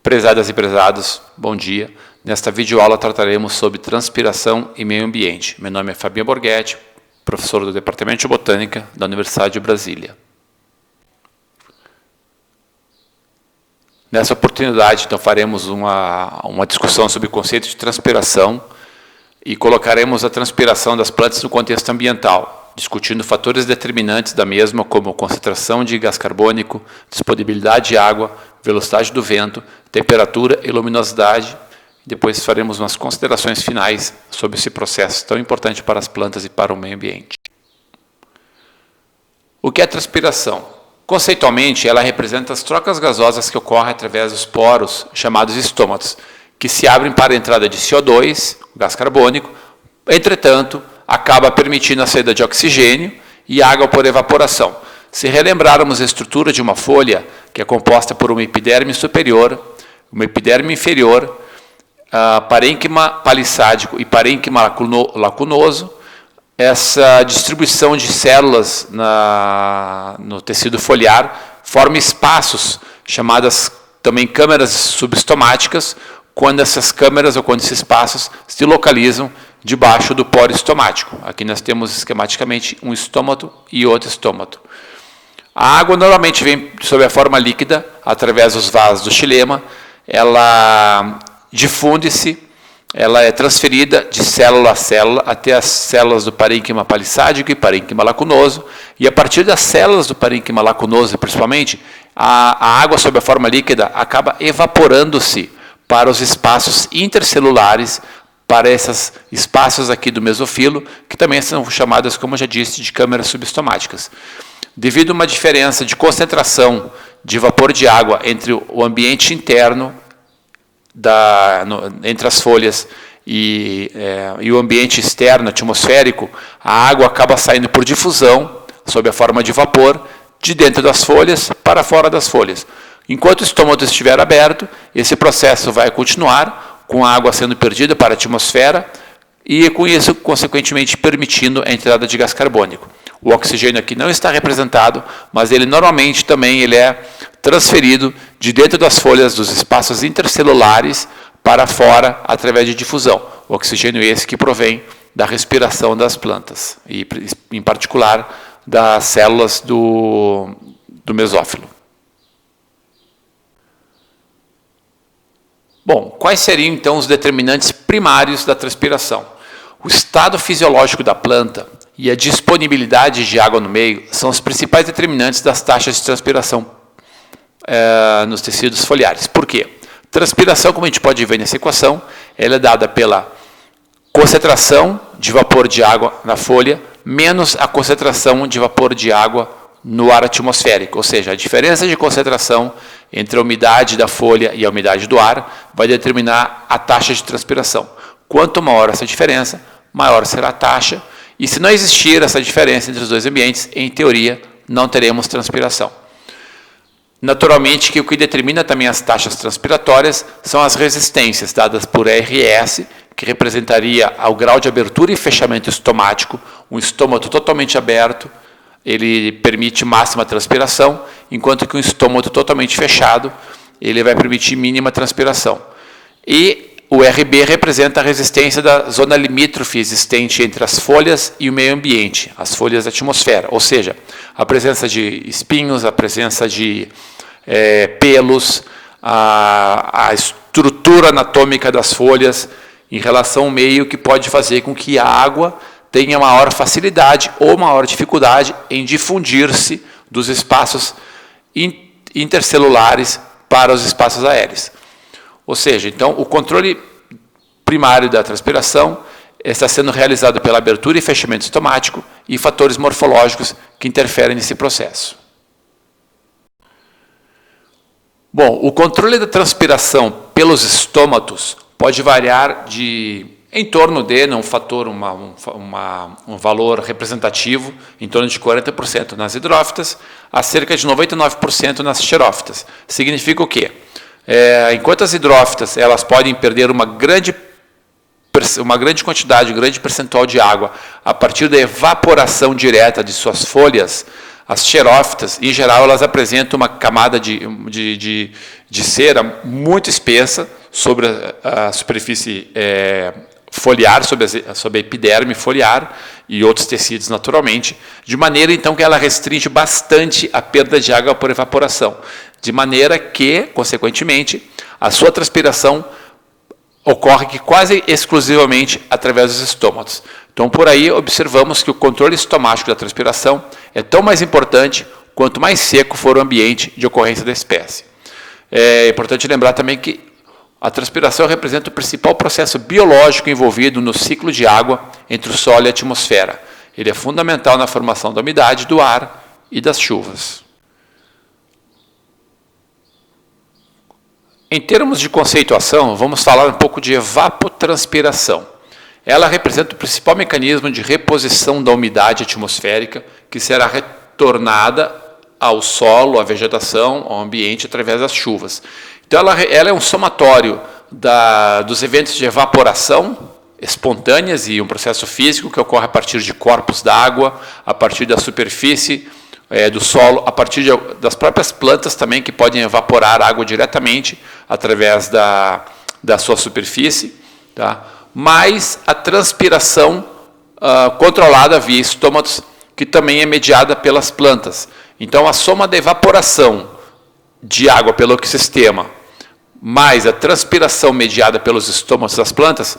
Prezadas e prezados, bom dia. Nesta videoaula trataremos sobre transpiração e meio ambiente. Meu nome é Fabinho Borghetti, professor do Departamento de Botânica da Universidade de Brasília. Nessa oportunidade, então, faremos uma discussão sobre o conceito de transpiração e colocaremos a transpiração das plantas no contexto ambiental, discutindo fatores determinantes da mesma, como concentração de gás carbônico, disponibilidade de água, velocidade do vento, temperatura e luminosidade. Depois faremos umas considerações finais sobre esse processo tão importante para as plantas e para o meio ambiente. O que é transpiração? Conceitualmente, ela representa as trocas gasosas que ocorrem através dos poros, chamados estômatos, que se abrem para a entrada de CO2, gás carbônico, entretanto, acaba permitindo a saída de oxigênio e água por evaporação. Se relembrarmos a estrutura de uma folha, que é composta por uma epiderme superior, uma epiderme inferior, parênquima palissádico e parênquima lacunoso, essa distribuição de células no tecido foliar forma espaços, chamadas também câmeras subestomáticas, quando essas câmeras ou quando esses espaços se localizam debaixo do poro estomático. Aqui nós temos esquematicamente um estômato e outro estômato. A água normalmente vem sob a forma líquida, através dos vasos do xilema, ela difunde-se, ela é transferida de célula a célula até as células do parênquima palissádico e parênquima lacunoso, e a partir das células do parênquima lacunoso, principalmente, a água sob a forma líquida acaba evaporando-se para os espaços intercelulares, para esses espaços aqui do mesofilo, que também são chamadas, como eu já disse, de câmeras subestomáticas. Devido a uma diferença de concentração de vapor de água entre o ambiente interno, entre as folhas e o ambiente externo, atmosférico, a água acaba saindo por difusão, sob a forma de vapor, de dentro das folhas para fora das folhas. Enquanto o estômago estiver aberto, esse processo vai continuar, com a água sendo perdida para a atmosfera e, com isso, consequentemente, permitindo a entrada de gás carbônico. O oxigênio aqui não está representado, mas ele normalmente também é transferido de dentro das folhas dos espaços intercelulares para fora através de difusão. O oxigênio esse que provém da respiração das plantas e, em particular, das células do mesófilo. Bom, quais seriam então os determinantes primários da transpiração? O estado fisiológico da planta e a disponibilidade de água no meio são os principais determinantes das taxas de transpiração nos tecidos foliares. Por quê? Transpiração, como a gente pode ver nessa equação, ela é dada pela concentração de vapor de água na folha menos a concentração de vapor de água no ar atmosférico, ou seja, a diferença de concentração entre a umidade da folha e a umidade do ar vai determinar a taxa de transpiração. Quanto maior essa diferença, maior será a taxa, e se não existir essa diferença entre os dois ambientes, em teoria, não teremos transpiração. Naturalmente, que o que determina também as taxas transpiratórias são as resistências dadas por RS, que representaria o grau de abertura e fechamento estomático, um estômago totalmente aberto, ele permite máxima transpiração, enquanto que um estômago totalmente fechado, ele vai permitir mínima transpiração. E o RB representa a resistência da zona limítrofe existente entre as folhas e o meio ambiente, as folhas da atmosfera, ou seja, a presença de espinhos, a presença de pelos, a estrutura anatômica das folhas em relação ao meio, que pode fazer com que a água tenha maior facilidade ou maior dificuldade em difundir-se dos espaços intercelulares para os espaços aéreos. Ou seja, então, o controle primário da transpiração está sendo realizado pela abertura e fechamento estomático e fatores morfológicos que interferem nesse processo. Bom, o controle da transpiração pelos estômatos pode variar em torno de um valor representativo, em torno de 40% nas hidrófitas, a cerca de 99% nas xerófitas. Significa o quê? Enquanto as hidrófitas elas podem perder uma grande quantidade, um grande percentual de água a partir da evaporação direta de suas folhas, As xerófitas, em geral, elas apresentam uma camada de cera muito espessa sobre a superfície foliar, sobre a epiderme foliar e outros tecidos naturalmente, de maneira então que ela restringe bastante a perda de água por evaporação, de maneira que, consequentemente, a sua transpiração ocorre que quase exclusivamente através dos estômatos. Então, por aí, observamos que o controle estomático da transpiração é tão mais importante quanto mais seco for o ambiente de ocorrência da espécie. É importante lembrar também que a transpiração representa o principal processo biológico envolvido no ciclo de água entre o solo e a atmosfera. Ele é fundamental na formação da umidade do ar e das chuvas. Em termos de conceituação, vamos falar um pouco de evapotranspiração. Ela representa o principal mecanismo de reposição da umidade atmosférica que será retornada ao solo, à vegetação, ao ambiente através das chuvas. Então, ela é um somatório dos eventos de evaporação espontâneas e um processo físico que ocorre a partir de corpos d'água, a partir da superfície do solo, a partir das próprias plantas também, que podem evaporar água diretamente através da sua superfície, tá? Mais a transpiração controlada via estômatos, que também é mediada pelas plantas. Então, a soma da evaporação de água pelo ecossistema, mais a transpiração mediada pelos estômatos das plantas,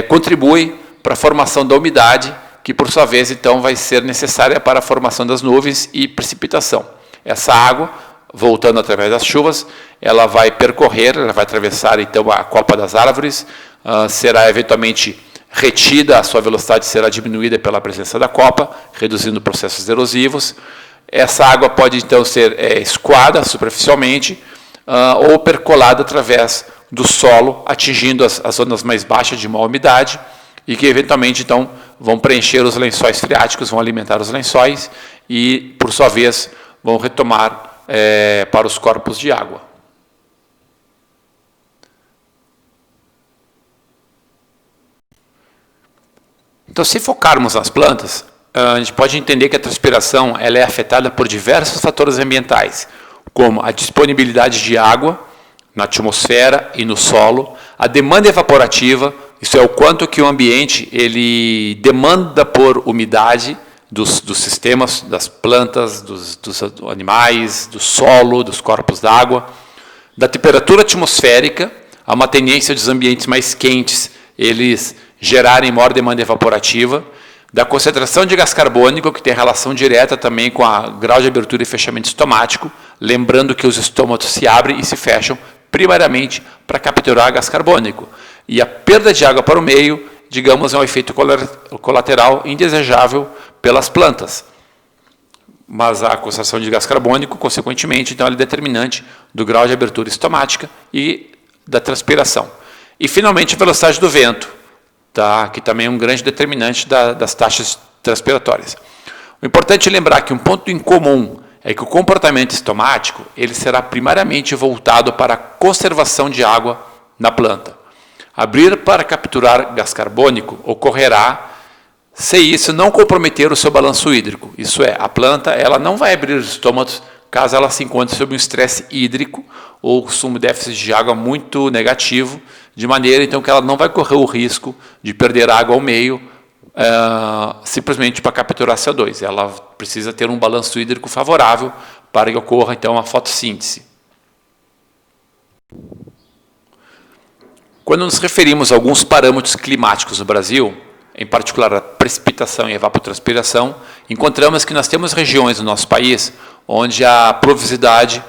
contribui para a formação da umidade, que por sua vez então vai ser necessária para a formação das nuvens e precipitação. Essa água, voltando através das chuvas, ela vai percorrer, ela vai atravessar então a copa das árvores, será eventualmente retida, a sua velocidade será diminuída pela presença da copa, reduzindo processos erosivos. Essa água pode então ser escoada superficialmente ou percolada através do solo, atingindo as zonas mais baixas de maior umidade, e que eventualmente então vão preencher os lençóis freáticos, vão alimentar os lençóis e, por sua vez, vão retomar para os corpos de água. Então, se focarmos nas plantas, a gente pode entender que a transpiração ela é afetada por diversos fatores ambientais, como a disponibilidade de água na atmosfera e no solo, a demanda evaporativa, isso é o quanto que o ambiente ele demanda por umidade dos sistemas, das plantas, dos animais, do solo, dos corpos d'água, da temperatura atmosférica, há uma tendência dos ambientes mais quentes, eles gerarem maior demanda evaporativa, da concentração de gás carbônico, que tem relação direta também com o grau de abertura e fechamento estomático, lembrando que os estômatos se abrem e se fecham primariamente para capturar gás carbônico. E a perda de água para o meio, digamos, é um efeito colateral indesejável pelas plantas. Mas a concentração de gás carbônico, consequentemente, então, ela é determinante do grau de abertura estomática e da transpiração. E, finalmente, a velocidade do vento, tá? Que também é um grande determinante das taxas transpiratórias. O importante é lembrar que um ponto em comum é que o comportamento estomático ele será primariamente voltado para a conservação de água na planta. Abrir para capturar gás carbônico ocorrerá se isso não comprometer o seu balanço hídrico. Isso é, a planta ela não vai abrir os estômatos caso ela se encontre sob um estresse hídrico ou um déficit de água muito negativo, de maneira então que ela não vai correr o risco de perder água ao meio simplesmente para capturar CO2. Ela precisa ter um balanço hídrico favorável para que ocorra então a fotossíntese. Quando nos referimos a alguns parâmetros climáticos no Brasil, em particular a precipitação e a evapotranspiração, encontramos que nós temos regiões no nosso país onde a pluviosidade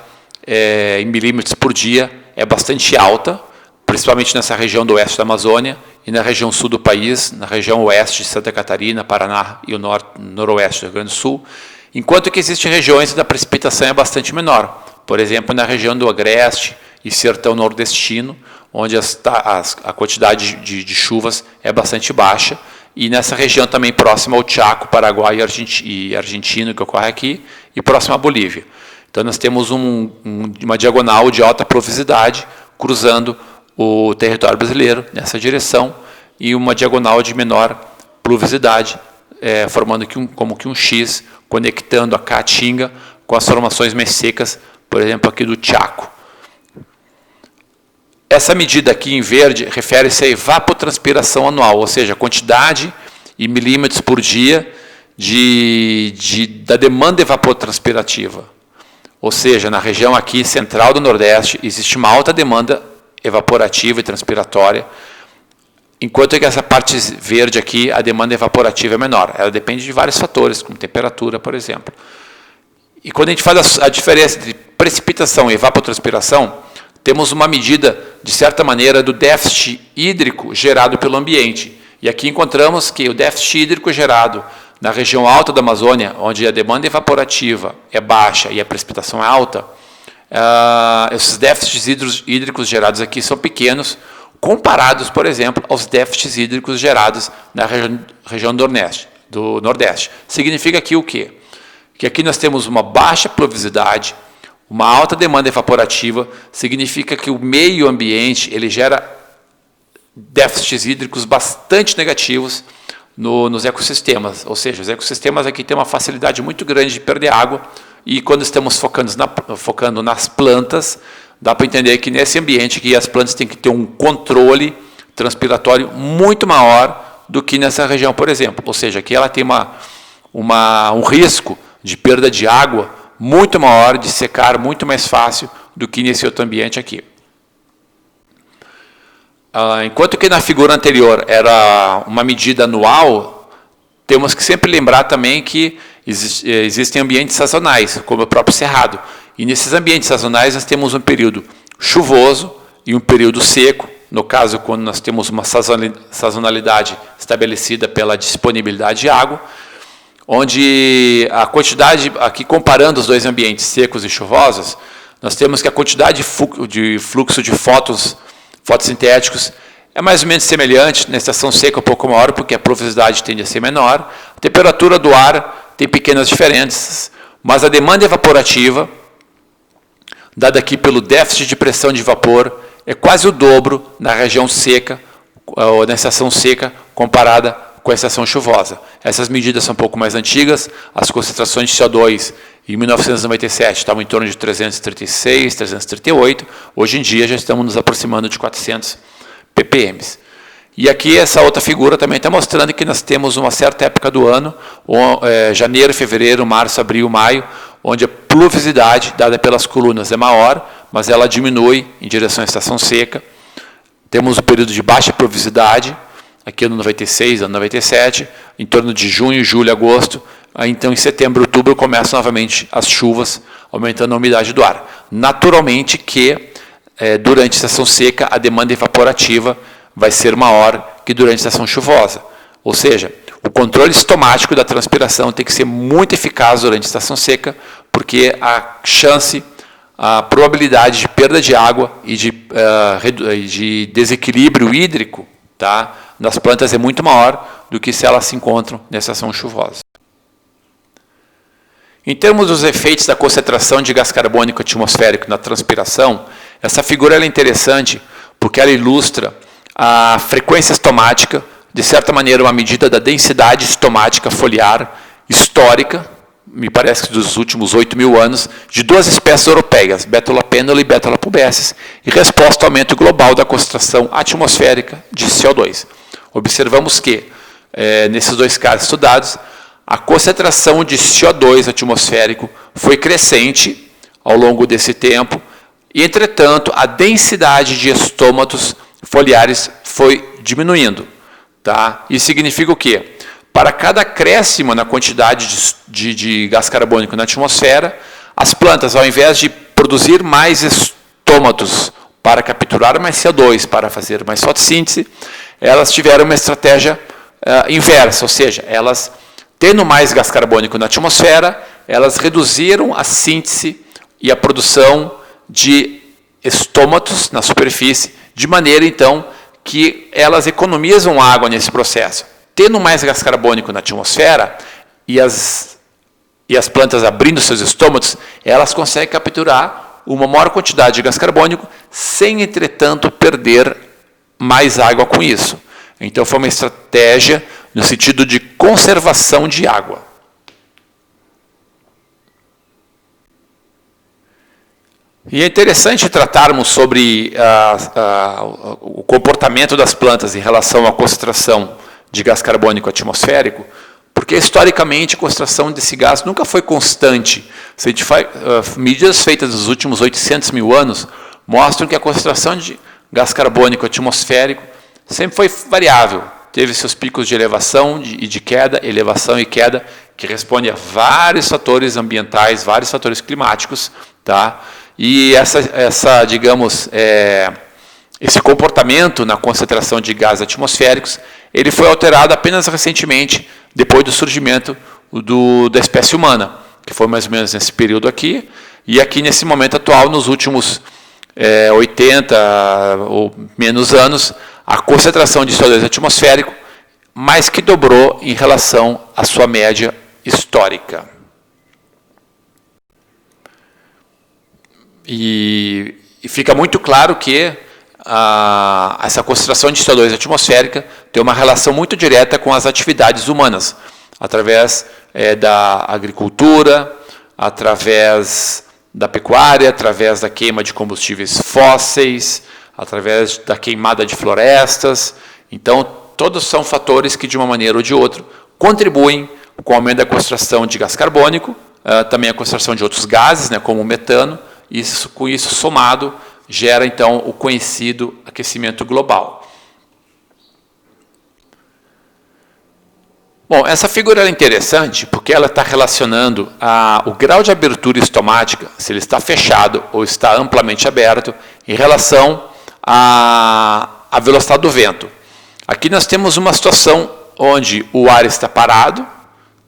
em milímetros por dia é bastante alta, principalmente nessa região do oeste da Amazônia e na região sul do país, na região oeste de Santa Catarina, Paraná e o noroeste do Rio Grande do Sul, enquanto que existem regiões onde a precipitação é bastante menor, por exemplo, na região do Agreste e Sertão Nordestino, onde a quantidade de chuvas é bastante baixa, e nessa região também próxima ao Chaco, Paraguai e Argentina, que ocorre aqui, e próxima à Bolívia. Então, nós temos uma diagonal de alta pluviosidade cruzando o território brasileiro nessa direção e uma diagonal de menor pluviosidade, formando como que um X conectando a Caatinga com as formações mais secas, por exemplo, aqui do Chaco. Essa medida aqui em verde refere-se à evapotranspiração anual, ou seja, a quantidade em milímetros por dia da demanda evapotranspirativa. Ou seja, na região aqui central do Nordeste, existe uma alta demanda evaporativa e transpiratória, enquanto que essa parte verde aqui, a demanda evaporativa é menor. Ela depende de vários fatores, como temperatura, por exemplo. E quando a gente faz a diferença entre precipitação e evapotranspiração, temos uma medida, de certa maneira, do déficit hídrico gerado pelo ambiente. E aqui encontramos que o déficit hídrico gerado na região alta da Amazônia, onde a demanda evaporativa é baixa e a precipitação é alta, esses déficits hídricos gerados aqui são pequenos, comparados, por exemplo, aos déficits hídricos gerados na região do Nordeste. Significa aqui o quê? Que aqui nós temos uma baixa pluviosidade, uma alta demanda evaporativa, significa que o meio ambiente ele gera déficits hídricos bastante negativos nos ecossistemas. Ou seja, os ecossistemas aqui têm uma facilidade muito grande de perder água, e quando estamos focando nas plantas, dá para entender que nesse ambiente aqui as plantas têm que ter um controle transpiratório muito maior do que nessa região, por exemplo. Ou seja, aqui ela tem um risco de perda de água muito maior, de secar muito mais fácil do que nesse outro ambiente aqui. Enquanto que na figura anterior era uma medida anual, temos que sempre lembrar também que existem ambientes sazonais, como o próprio Cerrado. E nesses ambientes sazonais nós temos um período chuvoso e um período seco. No caso, quando nós temos uma sazonalidade estabelecida pela disponibilidade de água, onde a quantidade, aqui comparando os dois ambientes secos e chuvosos, nós temos que a quantidade de fluxo de fotossintéticos é mais ou menos semelhante. Na estação seca um pouco maior, porque a pluviosidade tende a ser menor. A temperatura do ar tem pequenas diferenças, mas a demanda evaporativa, dada aqui pelo déficit de pressão de vapor, é quase o dobro na região seca, ou na estação seca, comparada com a estação chuvosa. Essas medidas são um pouco mais antigas. As concentrações de CO2 em 1997 estavam em torno de 336, 338. Hoje em dia já estamos nos aproximando de 400 ppm. E aqui essa outra figura também está mostrando que nós temos uma certa época do ano, janeiro, fevereiro, março, abril, maio, onde a pluviosidade dada pelas colunas é maior, mas ela diminui em direção à estação seca. Temos um período de baixa pluviosidade, aqui no 96, ano 97, em torno de junho, julho, agosto. Então, em setembro, outubro, começam novamente as chuvas, aumentando a umidade do ar. Naturalmente que, durante a estação seca, a demanda evaporativa vai ser maior que durante a estação chuvosa. Ou seja, o controle estomático da transpiração tem que ser muito eficaz durante a estação seca, porque a probabilidade de perda de água e de desequilíbrio hídrico, tá, nas plantas é muito maior do que se elas se encontram na estação chuvosa. Em termos dos efeitos da concentração de gás carbônico atmosférico na transpiração, essa figura é interessante porque ela ilustra a frequência estomática, de certa maneira uma medida da densidade estomática foliar histórica, me parece que dos últimos 8.000 anos, de duas espécies europeias, Betula pendula e Betula pubescens, em resposta ao aumento global da concentração atmosférica de CO2. Observamos que, nesses dois casos estudados, a concentração de CO2 atmosférico foi crescente ao longo desse tempo, e, entretanto, a densidade de estômatos foliares foi diminuindo. Tá? Isso significa o quê? Para cada acréscimo na quantidade de gás carbônico na atmosfera, as plantas, ao invés de produzir mais estômatos para capturar mais CO2, para fazer mais fotossíntese, elas tiveram uma estratégia inversa, ou seja, elas, tendo mais gás carbônico na atmosfera, elas reduziram a síntese e a produção de estômatos na superfície, de maneira, então, que elas economizam água nesse processo. Tendo mais gás carbônico na atmosfera e as plantas abrindo seus estômatos, elas conseguem capturar uma maior quantidade de gás carbônico sem, entretanto, perder mais água com isso. Então, foi uma estratégia no sentido de conservação de água. E é interessante tratarmos sobre o comportamento das plantas em relação à concentração de gás carbônico atmosférico, porque historicamente a concentração desse gás nunca foi constante. Se a gente faz, medidas feitas nos últimos 800 mil anos mostram que a concentração de gás carbônico atmosférico sempre foi variável. Teve seus picos de elevação e de queda, elevação e queda, que respondem a vários fatores ambientais, vários fatores climáticos, tá? E esse comportamento na concentração de gases atmosféricos, ele foi alterado apenas recentemente, depois do surgimento da espécie humana, que foi mais ou menos nesse período aqui, e aqui nesse momento atual, nos últimos 80 ou menos anos, a concentração de CO2 atmosférico mais que dobrou em relação à sua média histórica. E fica muito claro que essa concentração de CO2 atmosférica tem uma relação muito direta com as atividades humanas, através da agricultura, através da pecuária, através da queima de combustíveis fósseis, através da queimada de florestas. Então, todos são fatores que, de uma maneira ou de outra, contribuem com o aumento da concentração de gás carbônico, também a concentração de outros gases, como o metano. Com isso somado, gera então o conhecido aquecimento global. Bom, essa figura é interessante porque ela está relacionando o grau de abertura estomática, se ele está fechado ou está amplamente aberto, em relação à velocidade do vento. Aqui nós temos uma situação onde o ar está parado,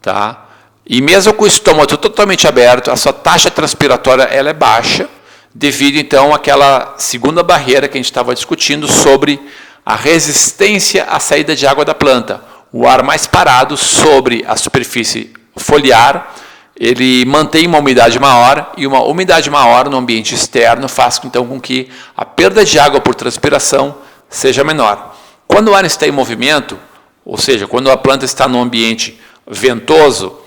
tá? E mesmo com o estômago totalmente aberto, a sua taxa transpiratória ela é baixa, devido então àquela segunda barreira que a gente estava discutindo sobre a resistência à saída de água da planta. O ar mais parado sobre a superfície foliar, ele mantém uma umidade maior, e uma umidade maior no ambiente externo faz então com que a perda de água por transpiração seja menor. Quando o ar está em movimento, ou seja, quando a planta está num ambiente ventoso,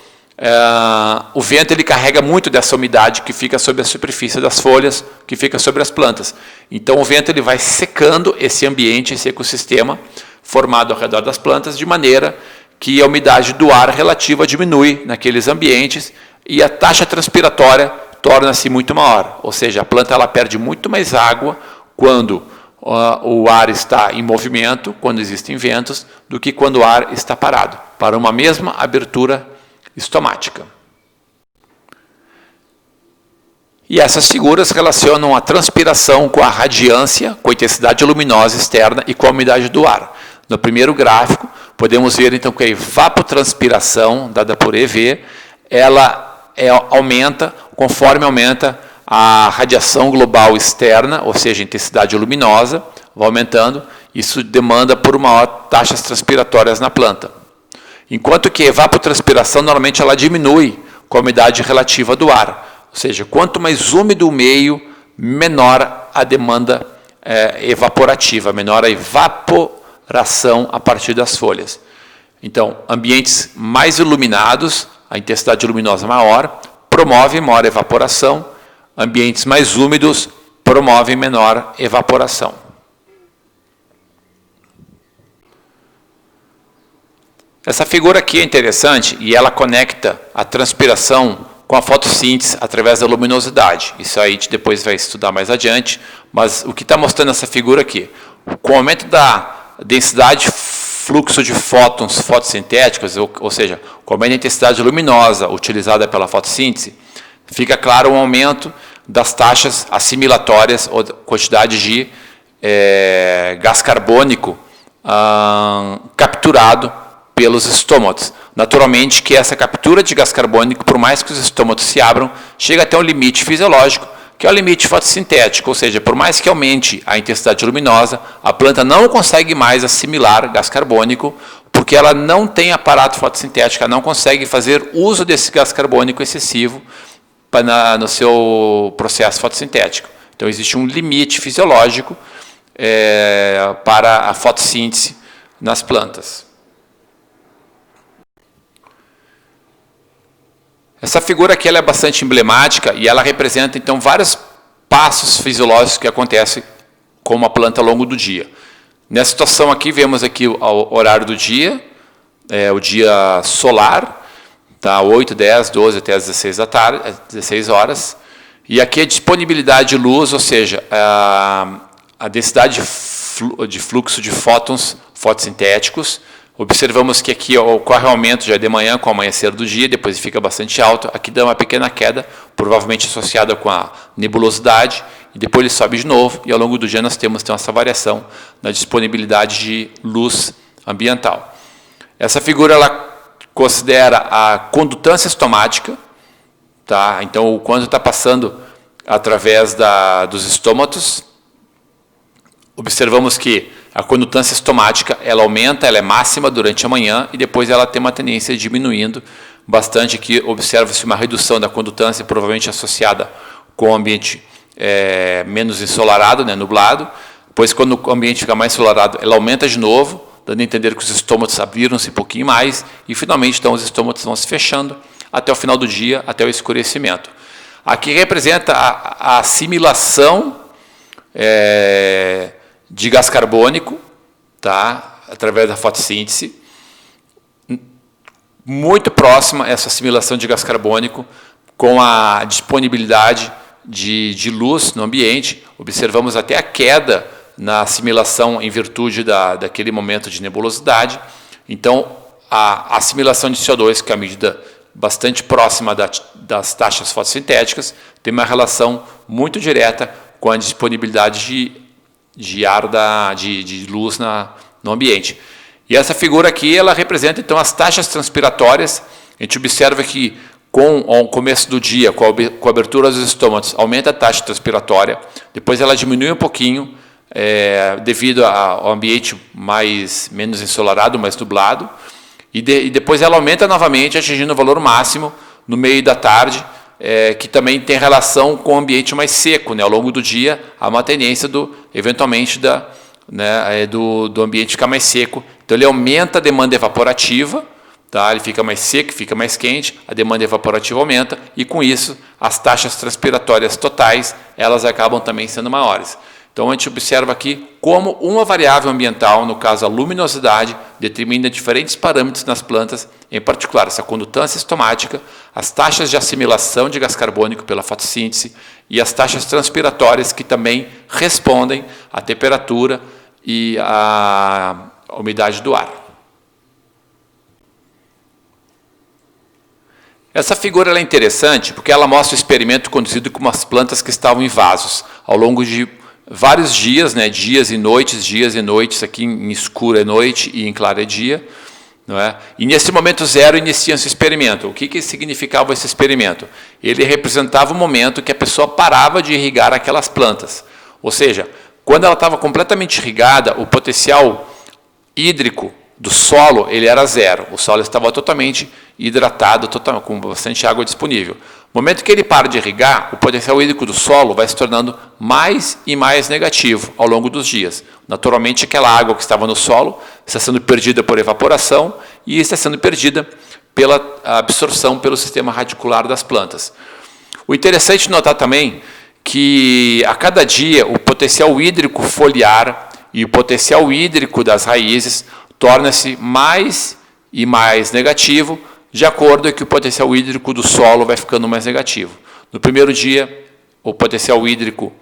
o vento ele carrega muito dessa umidade que fica sobre a superfície das folhas, que fica sobre as plantas. Então o vento ele vai secando esse ambiente, esse ecossistema formado ao redor das plantas, de maneira que a umidade do ar relativa diminui naqueles ambientes e a taxa transpiratória torna-se muito maior. Ou seja, a planta ela perde muito mais água quando o ar está em movimento, quando existem ventos, do que quando o ar está parado, para uma mesma abertura estomática. E essas figuras relacionam a transpiração com a radiância, com a intensidade luminosa externa e com a umidade do ar. No primeiro gráfico, podemos ver então que a evapotranspiração, dada por EV, ela aumenta conforme aumenta a radiação global externa, ou seja, a intensidade luminosa, vai aumentando. Isso demanda por maior taxas transpiratórias na planta. Enquanto que a evapotranspiração, normalmente, ela diminui com a umidade relativa do ar. Ou seja, quanto mais úmido o meio, menor a demanda evaporativa, menor a evaporação a partir das folhas. Então, ambientes mais iluminados, a intensidade luminosa maior, promove maior evaporação. Ambientes mais úmidos promovem menor evaporação. Essa figura aqui é interessante e ela conecta a transpiração com a fotossíntese através da luminosidade. Isso aí a gente depois vai estudar mais adiante, mas o que está mostrando essa figura aqui? Com o aumento da densidade fluxo de fótons fotossintéticos, ou seja, com o aumento da intensidade luminosa utilizada pela fotossíntese, fica claro um aumento das taxas assimilatórias ou quantidade de gás carbônico capturado pelos estômatos. Naturalmente que essa captura de gás carbônico, por mais que os estômatos se abram, chega até um limite fisiológico, que é o limite fotossintético, ou seja, por mais que aumente a intensidade luminosa, a planta não consegue mais assimilar gás carbônico, porque ela não tem aparato fotossintético, ela não consegue fazer uso desse gás carbônico excessivo no seu processo fotossintético. Então, existe um limite fisiológico para a fotossíntese nas plantas. Essa figura aqui ela é bastante emblemática e ela representa, então, vários passos fisiológicos que acontecem com uma planta ao longo do dia. Nessa situação aqui, vemos aqui o horário do dia, o dia solar, tá? 8, 10, 12 até as 16 da tarde, 16 horas. E aqui a disponibilidade de luz, ou seja, a densidade de fluxo de fótons fotossintéticos. Observamos que aqui ocorre um aumento já de manhã com o amanhecer do dia, depois fica bastante alto. Aqui dá uma pequena queda, provavelmente associada com a nebulosidade, e depois ele sobe de novo, e ao longo do dia nós temos então essa variação na disponibilidade de luz ambiental. Essa figura ela considera a condutância estomática, tá? Então o quanto está passando através dos estômatos. Observamos que a condutância estomática ela aumenta, ela é máxima durante a manhã e depois ela tem uma tendência diminuindo bastante. Aqui observa-se uma redução da condutância, provavelmente associada com o ambiente menos ensolarado, né, nublado. Depois, quando o ambiente fica mais ensolarado, ela aumenta de novo, dando a entender que os estômatos abriram-se um pouquinho mais e finalmente então os estômatos vão se fechando até o final do dia, até o escurecimento. Aqui representa a assimilação de gás carbônico, tá? Através da fotossíntese, muito próxima essa assimilação de gás carbônico com a disponibilidade de luz no ambiente. Observamos até a queda na assimilação em virtude daquele momento de nebulosidade. Então, a assimilação de CO2, que é a medida bastante próxima das taxas fotossintéticas, tem uma relação muito direta com a disponibilidade de ar, de luz no ambiente. E essa figura aqui, ela representa então as taxas transpiratórias. A gente observa que com o começo do dia, com a abertura dos estômatos, aumenta a taxa transpiratória, depois ela diminui um pouquinho, devido ao ambiente menos ensolarado, mais nublado, e depois ela aumenta novamente, atingindo o valor máximo no meio da tarde, que também tem relação com o ambiente mais seco, né? Ao longo do dia, há uma tendência eventualmente do ambiente ficar mais seco. Então ele aumenta a demanda evaporativa, tá? Ele fica mais seco, fica mais quente, a demanda evaporativa aumenta e com isso as taxas transpiratórias totais elas acabam também sendo maiores. Então a gente observa aqui como uma variável ambiental, no caso a luminosidade, determina diferentes parâmetros nas plantas, em particular essa condutância estomática, as taxas de assimilação de gás carbônico pela fotossíntese e as taxas transpiratórias que também respondem à temperatura e à umidade do ar. Essa figura ela é interessante porque ela mostra o experimento conduzido com umas plantas que estavam em vasos ao longo de vários dias, né, dias e noites, aqui em escuro é noite e em claro é dia. Não é? E nesse momento zero inicia esse experimento. O que significava esse experimento? Ele representava o momento que a pessoa parava de irrigar aquelas plantas. Ou seja, quando ela estava completamente irrigada, o potencial hídrico do solo ele era zero. O solo estava totalmente hidratado, com bastante água disponível. No momento que ele para de irrigar, o potencial hídrico do solo vai se tornando mais e mais negativo ao longo dos dias. Naturalmente, aquela água que estava no solo está sendo perdida por evaporação e está sendo perdida pela absorção pelo sistema radicular das plantas. O interessante notar também que a cada dia o potencial hídrico foliar e o potencial hídrico das raízes torna-se mais e mais negativo, de acordo com que o potencial hídrico do solo vai ficando mais negativo. No primeiro dia, o potencial hídrico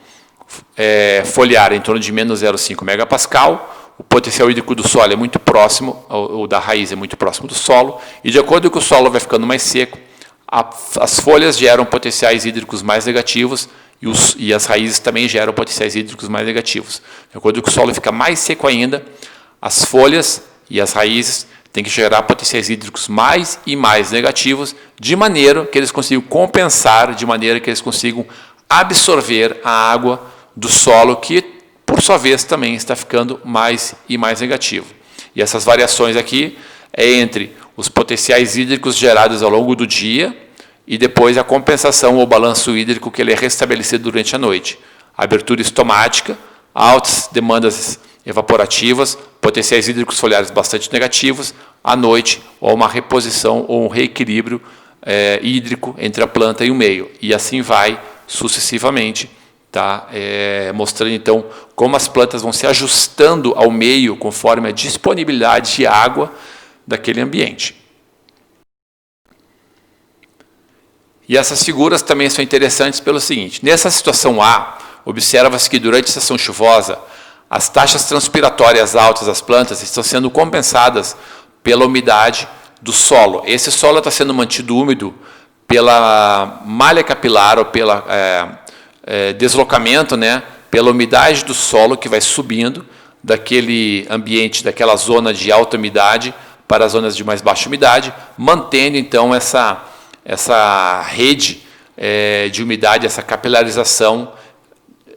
foliar é em torno de menos 0,5 megapascal, o potencial hídrico do solo é muito próximo, ou da raiz é muito próximo do solo, e de acordo com que o solo vai ficando mais seco, as folhas geram potenciais hídricos mais negativos e as raízes também geram potenciais hídricos mais negativos. De acordo com que o solo fica mais seco ainda, as folhas e as raízes têm que gerar potenciais hídricos mais e mais negativos, de maneira que eles consigam compensar, de maneira que eles consigam absorver a água do solo, que, por sua vez, também está ficando mais e mais negativo. E essas variações aqui é entre os potenciais hídricos gerados ao longo do dia e depois a compensação ou balanço hídrico que ele é restabelecido durante a noite. A abertura estomática, altas demandas evaporativas, potenciais hídricos foliares bastante negativos, à noite, ou uma reposição ou um reequilíbrio hídrico entre a planta e o meio. E assim vai sucessivamente, tá? Mostrando então como as plantas vão se ajustando ao meio conforme a disponibilidade de água daquele ambiente. E essas figuras também são interessantes pelo seguinte: nessa situação A, observa-se que durante a estação chuvosa, as taxas transpiratórias altas das plantas estão sendo compensadas pela umidade do solo. Esse solo está sendo mantido úmido pela malha capilar ou pelo deslocamento, né, pela umidade do solo que vai subindo daquele ambiente, daquela zona de alta umidade para as zonas de mais baixa umidade, mantendo então essa rede de umidade, essa capilarização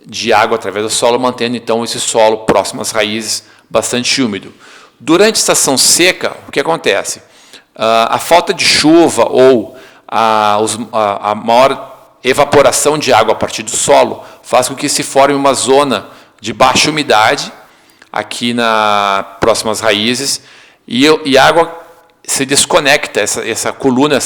de água através do solo, mantendo então esse solo próximo às raízes bastante úmido. Durante a estação seca, o que acontece? A falta de chuva ou a maior evaporação de água a partir do solo faz com que se forme uma zona de baixa umidade aqui próximo às raízes e a água se desconecta, essa coluna,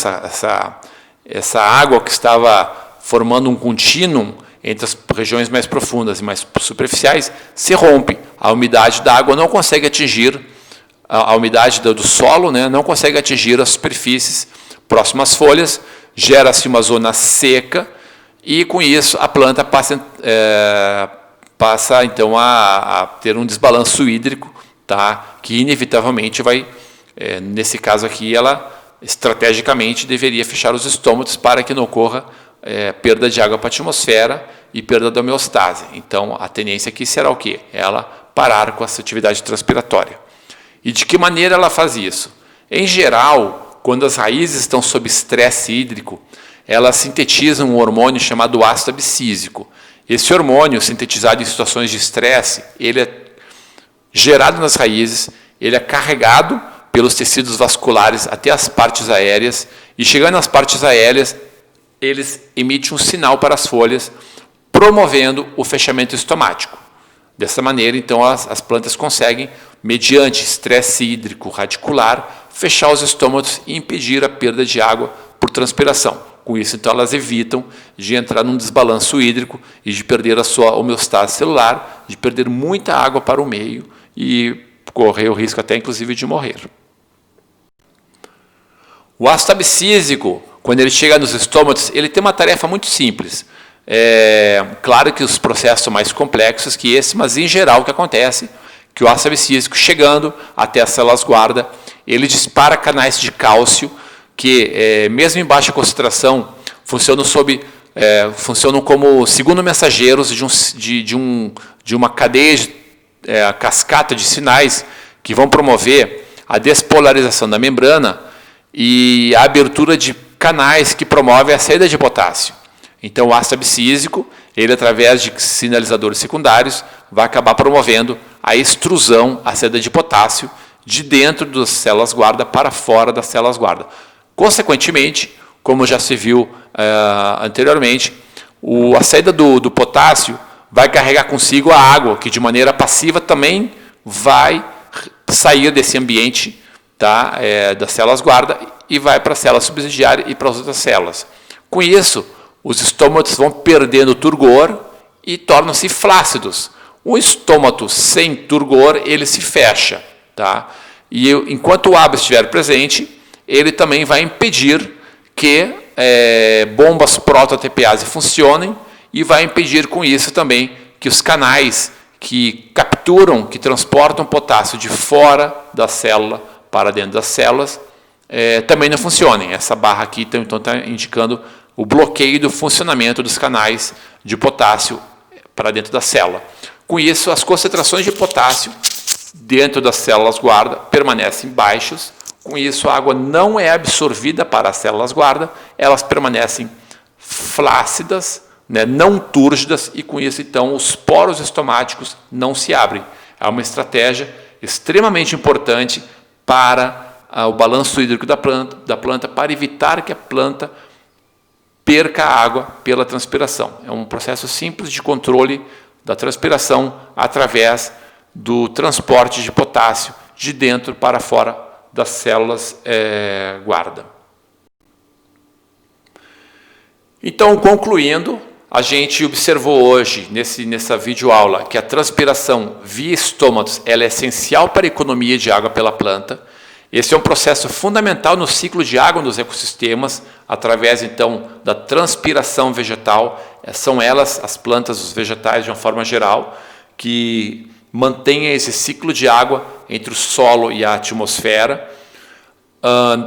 essa água que estava formando um contínuo entre as regiões mais profundas e mais superficiais, se rompe. A umidade da água não consegue atingir, a umidade do solo, né, não consegue atingir as superfícies próximas às folhas, gera-se uma zona seca e, com isso, a planta passa então a ter um desbalanço hídrico, tá, que inevitavelmente vai, nesse caso aqui, ela estrategicamente deveria fechar os estômatos para que não ocorra perda de água para a atmosfera e perda da homeostase. Então, a tendência aqui será o quê? Ela parar com essa atividade transpiratória. E de que maneira ela faz isso? Em geral, quando as raízes estão sob estresse hídrico, elas sintetizam um hormônio chamado ácido abscísico. Esse hormônio, sintetizado em situações de estresse, ele é gerado nas raízes, ele é carregado pelos tecidos vasculares até as partes aéreas, e chegando às partes aéreas, eles emitem um sinal para as folhas, promovendo o fechamento estomático. Dessa maneira, então, as plantas conseguem, mediante estresse hídrico radicular, fechar os estômatos e impedir a perda de água por transpiração. Com isso, então, elas evitam de entrar num desbalanço hídrico e de perder a sua homeostase celular, de perder muita água para o meio e correr o risco até, inclusive, de morrer. O ácido abscísico, quando ele chega nos estômatos, ele tem uma tarefa muito simples. Claro que os processos são mais complexos que esse, mas em geral o que acontece, que o ácido abscísico chegando até as células guarda, ele dispara canais de cálcio que, mesmo em baixa concentração, funcionam como segundo mensageiros de uma cadeia, cascata de sinais que vão promover a despolarização da membrana e a abertura de canais que promovem a saída de potássio. Então, o ácido abscísico, ele através de sinalizadores secundários, vai acabar promovendo a extrusão, a saída de potássio, de dentro das células guarda para fora das células guarda. Consequentemente, como já se viu anteriormente, a saída do potássio vai carregar consigo a água, que de maneira passiva também vai sair desse ambiente, tá, das células guarda e vai para a célula subsidiária e para as outras células. Com isso, os estômatos vão perdendo turgor e tornam-se flácidos. O estômato sem turgor, ele se fecha. Tá? E enquanto o ABA estiver presente, ele também vai impedir que bombas proto-ATPase funcionem e vai impedir com isso também que os canais que capturam, que transportam potássio de fora da célula para dentro das células, também não funcionem. Essa barra aqui então está indicando o bloqueio do funcionamento dos canais de potássio para dentro da célula. Com isso, as concentrações de potássio dentro das células guarda permanecem baixas. Com isso, a água não é absorvida para as células guarda, elas permanecem flácidas, né, não túrgidas, e com isso, então, os poros estomáticos não se abrem. É uma estratégia extremamente importante para o balanço hídrico da planta para evitar que a planta perca a água pela transpiração. É um processo simples de controle da transpiração através do transporte de potássio de dentro para fora das células guarda. Então, concluindo, A gente observou hoje, nessa videoaula, que a transpiração via estômatos ela é essencial para a economia de água pela planta. Esse é um processo fundamental no ciclo de água nos ecossistemas, através, então, da transpiração vegetal. São elas, as plantas, os vegetais, de uma forma geral, que mantêm esse ciclo de água entre o solo e a atmosfera,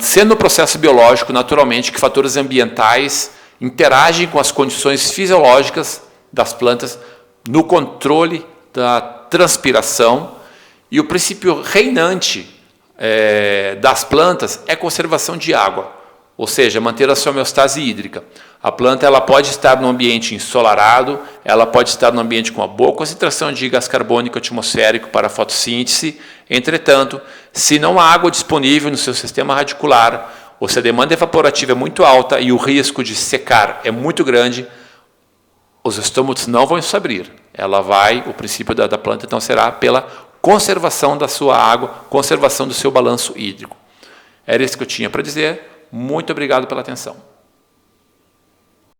sendo um processo biológico, naturalmente, que fatores ambientais interagem com as condições fisiológicas das plantas no controle da transpiração, e o princípio reinante das plantas é a conservação de água, ou seja, manter a sua homeostase hídrica. A planta ela pode estar num ambiente ensolarado, ela pode estar num ambiente com uma boa concentração de gás carbônico atmosférico para a fotossíntese. Entretanto, se não há água disponível no seu sistema radicular, ou se a demanda evaporativa é muito alta e o risco de secar é muito grande, os estômatos não vão se abrir. O princípio da planta então será pela conservação da sua água, conservação do seu balanço hídrico. Era isso que eu tinha para dizer. Muito obrigado pela atenção.